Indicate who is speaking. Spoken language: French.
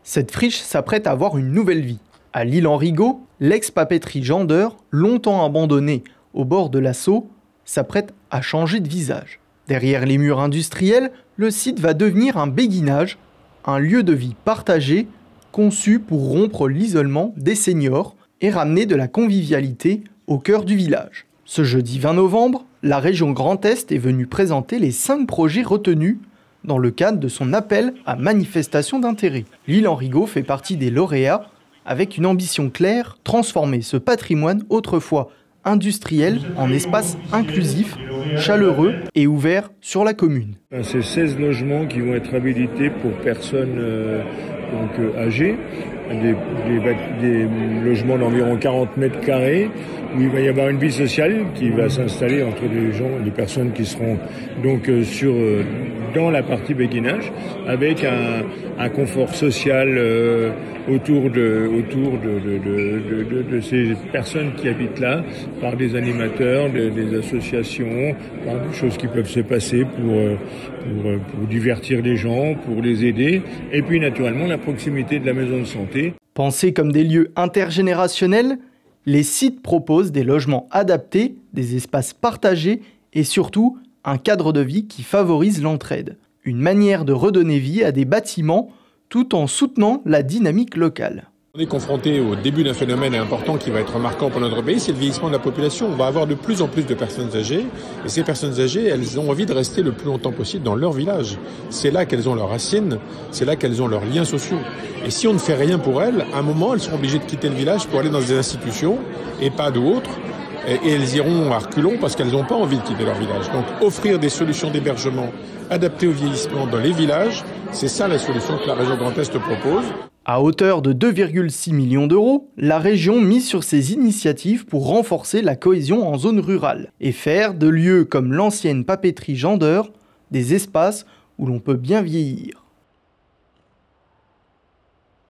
Speaker 1: Cette friche s'apprête à avoir une nouvelle vie. À l'Île-en-Rigaud, l'ex-papeterie Jandeur, longtemps abandonnée au bord de la Sceaux, s'apprête à changer de visage. Derrière les murs industriels, le site va devenir un béguinage, un lieu de vie partagé, conçu pour rompre l'isolement des seniors et ramener de la convivialité au cœur du village. Ce jeudi 20 novembre, la région Grand Est est venue présenter les 5 projets retenus dans le cadre de son appel à manifestation d'intérêt. L'Île-en-Rigaud fait partie des lauréats avec une ambition claire, transformer ce patrimoine autrefois industriel en espace inclusif, chaleureux et ouvert sur la commune.
Speaker 2: C'est 16 logements qui vont être habilités pour personnes âgées, des logements d'environ 40 mètres carrés, où il va y avoir une vie sociale qui va s'installer entre les personnes qui seront donc dans la partie béguinage, avec un confort social autour de ces personnes qui habitent là, par des animateurs, des associations, par des choses qui peuvent se passer pour divertir les gens, pour les aider, et puis naturellement la proximité de la maison de santé.
Speaker 1: Pensés comme des lieux intergénérationnels, les sites proposent des logements adaptés, des espaces partagés et surtout un cadre de vie qui favorise l'entraide. Une manière de redonner vie à des bâtiments tout en soutenant la dynamique locale.
Speaker 3: On est confronté au début d'un phénomène important qui va être marquant pour notre pays, c'est le vieillissement de la population. On va avoir de plus en plus de personnes âgées et ces personnes âgées, elles ont envie de rester le plus longtemps possible dans leur village. C'est là qu'elles ont leurs racines, c'est là qu'elles ont leurs liens sociaux. Et si on ne fait rien pour elles, à un moment, elles seront obligées de quitter le village pour aller dans des institutions et pas d'autres. Et elles iront à reculons parce qu'elles n'ont pas envie de quitter leur village. Donc offrir des solutions d'hébergement adaptées au vieillissement dans les villages, c'est ça la solution que la région Grand Est propose.
Speaker 1: À hauteur de 2,6 millions d'euros, la région mise sur ces initiatives pour renforcer la cohésion en zone rurale et faire de lieux comme l'ancienne papeterie Jandeur des espaces où l'on peut bien vieillir.